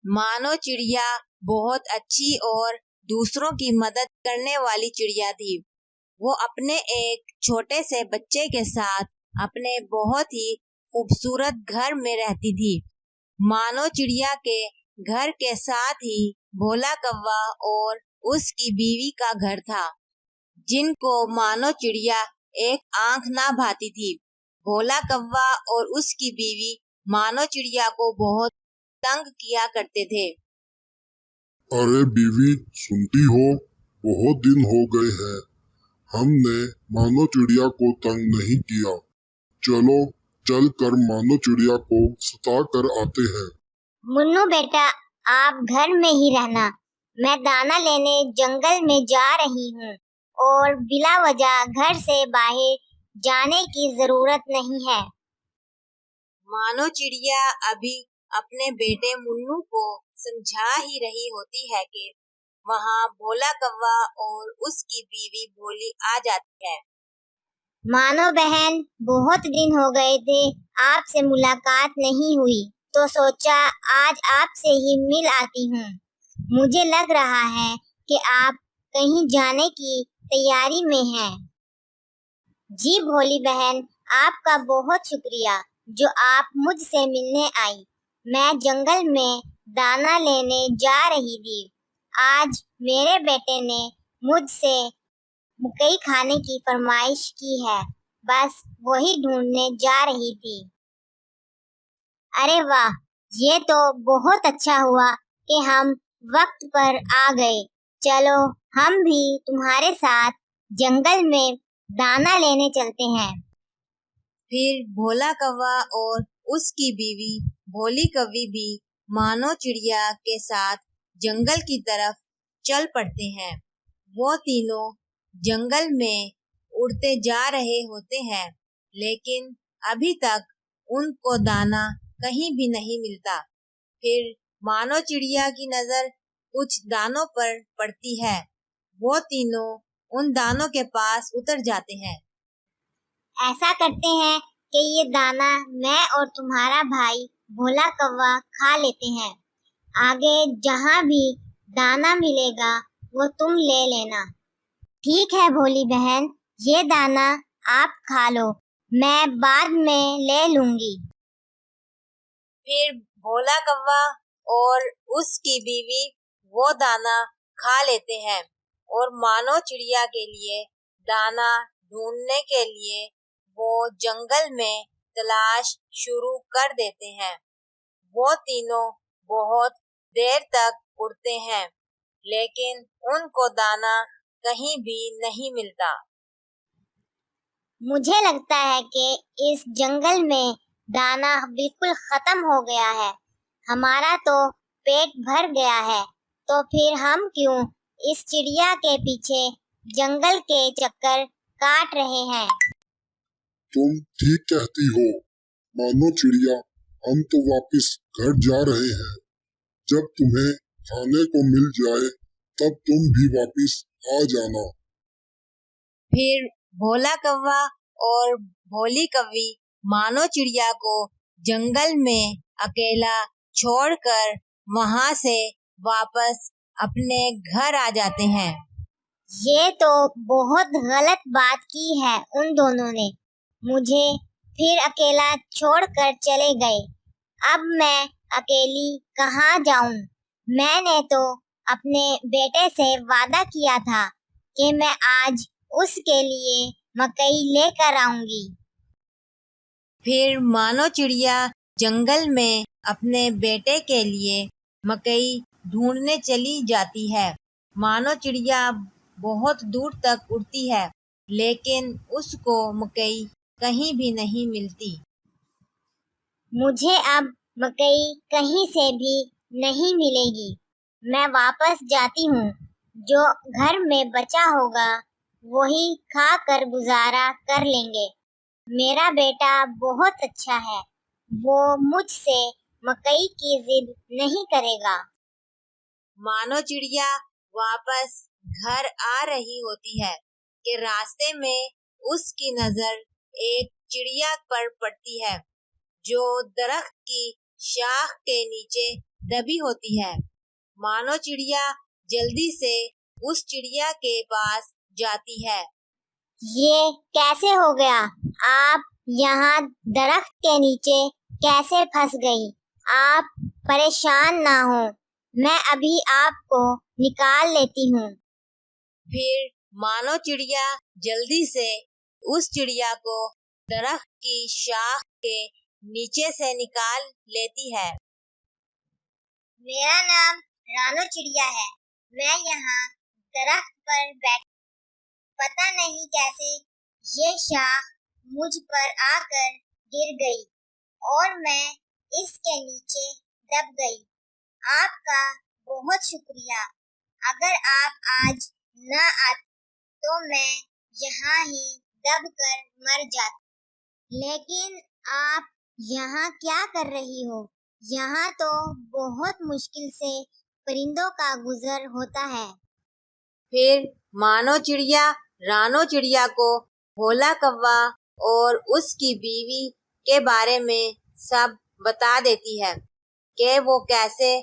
मानो चिड़िया बहुत अच्छी और दूसरों की मदद करने वाली चिड़िया थी। वो अपने एक छोटे से बच्चे के साथ अपने बहुत ही खूबसूरत घर में रहती थी। मानो चिड़िया के घर के साथ ही भोला कौवा और उसकी बीवी का घर था, जिनको मानो चिड़िया एक आंख ना भाती थी। भोला कौवा और उसकी बीवी मानो चिड़िया को बहुत तंग किया करते थे। अरे बीवी, सुनती हो, बहुत दिन हो गए हैं हमने मानो चिड़िया को तंग नहीं किया। चलो चल कर मानो चिड़िया को सता कर आते हैं। मुन्नू बेटा, आप घर में ही रहना। मैं दाना लेने जंगल में जा रही हूँ और बिला वजह घर से बाहर जाने की जरूरत नहीं है। मानो चिड़िया अभी अपने बेटे मुन्नू को समझा ही रही होती है कि वहाँ भोला कौवा और उसकी बीवी भोली आ जाती है। मानो बहन, बहुत दिन हो गए थे, आपसे मुलाकात नहीं हुई, तो सोचा आज आपसे ही मिल आती हूँ। मुझे लग रहा है कि आप कहीं जाने की तैयारी में हैं। जी भोली बहन, आपका बहुत शुक्रिया जो आप मुझसे मिलने आई। मैं जंगल में दाना लेने जा रही थी। आज मेरे बेटे ने मुझसे मकई खाने की फरमाइश की है, बस वही ढूंढने जा रही थी। अरे वाह, ये तो बहुत अच्छा हुआ कि हम वक्त पर आ गए। चलो हम भी तुम्हारे साथ जंगल में दाना लेने चलते हैं। फिर भोला कौवा और उसकी बीवी भोली कौवी भी मानो चिड़िया के साथ जंगल की तरफ चल पड़ते हैं। वो तीनों जंगल में उड़ते जा रहे होते हैं, लेकिन अभी तक उनको दाना कहीं भी नहीं मिलता। फिर मानो चिड़िया की नजर कुछ दानों पर पड़ती है। वो तीनों उन दानों के पास उतर जाते हैं। ऐसा करते हैं कि ये दाना मैं और तुम्हारा भाई भोला कौवा खा लेते हैं। आगे जहाँ भी दाना मिलेगा वो तुम ले लेना। ठीक है भोली बहन, ये दाना आप खा लो, मैं बाद में ले लूंगी। फिर भोला कौवा और उसकी बीवी वो दाना खा लेते हैं और मानो चिड़िया के लिए दाना ढूंढने के लिए वो जंगल में तलाश शुरू कर देते हैं। वो तीनों बहुत देर तक उड़ते हैं, लेकिन उनको दाना कहीं भी नहीं मिलता। मुझे लगता है कि इस जंगल में दाना बिल्कुल खत्म हो गया है। हमारा तो पेट भर गया है, तो फिर हम क्यों इस चिड़िया के पीछे जंगल के चक्कर काट रहे हैं। तुम ठीक कहती हो मानो चिड़िया, हम तो वापस घर जा रहे हैं। जब तुम्हें खाने को मिल जाए तब तुम भी वापस आ जाना। फिर भोला कौवा और भोली कौवी मानो चिड़िया को जंगल में अकेला छोड़कर वहां से वापस अपने घर आ जाते हैं। ये तो बहुत गलत बात की है उन दोनों ने। मुझे फिर अकेला छोड़कर चले गए। अब मैं अकेली कहाँ जाऊं? मैंने तो अपने बेटे से वादा किया था कि मैं आज उसके लिए मकई लेकर आऊंगी। फिर मानो चिड़िया जंगल में अपने बेटे के लिए मकई ढूंढने चली जाती है। मानो चिड़िया बहुत दूर तक उड़ती है, लेकिन उसको मकई कहीं भी नहीं मिलती। मुझे अब मकई कहीं से भी नहीं मिलेगी। मैं वापस जाती हूँ। जो घर में बचा होगा वही खा कर गुजारा कर लेंगे। मेरा बेटा बहुत अच्छा है, वो मुझसे मकई की जिद नहीं करेगा। मानो चिड़िया वापस घर आ रही होती है कि रास्ते में उसकी नजर एक चिड़िया पर पड़ती है, जो दरख्त की शाख के नीचे दबी होती है। मानो चिड़िया जल्दी से उस चिड़िया के पास जाती है। ये कैसे हो गया? आप यहाँ दरख्त के नीचे कैसे फंस गई? आप परेशान ना हो, मैं अभी आपको निकाल लेती हूँ। फिर मानो चिड़िया जल्दी से उस चिड़िया को दरख्त की शाख के नीचे से निकाल लेती है। मेरा नाम रानो चिड़िया है। मैं यहाँ दरख्त पर बैठ, पता नहीं कैसे ये शाख मुझ पर आकर गिर गई और मैं इसके नीचे दब गई। आपका बहुत शुक्रिया। अगर आप आज न आते तो मैं यहाँ ही दब कर मर जाती। लेकिन आप यहाँ क्या कर रही हो? यहाँ तो बहुत मुश्किल से परिंदों का गुजर होता है। फिर मानो चिड़िया रानो चिड़िया को भोला कौवा और उसकी बीवी के बारे में सब बता देती है कि वो कैसे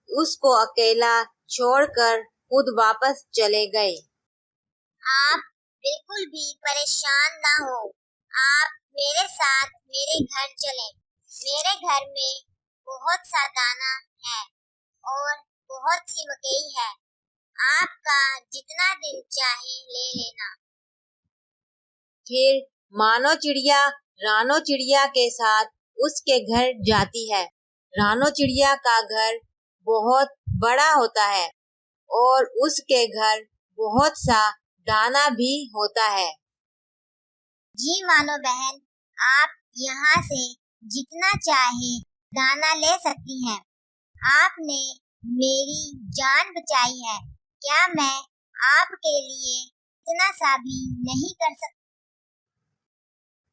उसको अकेला छोड़कर खुद वापस चले गए। आप बिल्कुल भी परेशान ना हो। आप मेरे साथ मेरे घर चलें। मेरे घर में बहुत सा दाना है और बहुत सी मकई है। आपका जितना दिल चाहे ले लेना। फिर मानो चिड़िया रानो चिड़िया के साथ उसके घर जाती है। रानो चिड़िया का घर बहुत बड़ा होता है और उसके घर बहुत सा दाना भी होता है। जी मानो बहन, आप यहाँ से जितना चाहे दाना ले सकती हैं। आपने मेरी जान बचाई है। क्या मैं आपके लिए इतना सा भी नहीं कर सकती?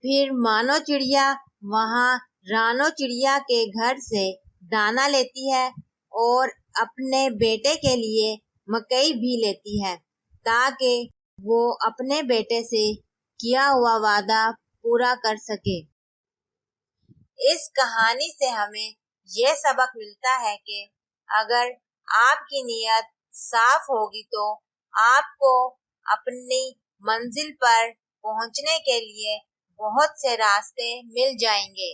फिर मानो चिड़िया वहाँ रानो चिड़िया के घर से दाना लेती है और अपने बेटे के लिए मकई भी लेती है ताकि वो अपने बेटे से किया हुआ वादा पूरा कर सके। इस कहानी से हमें यह सबक मिलता है कि अगर आपकी नीयत साफ होगी तो आपको अपनी मंजिल पर पहुंचने के लिए बहुत से रास्ते मिल जाएंगे।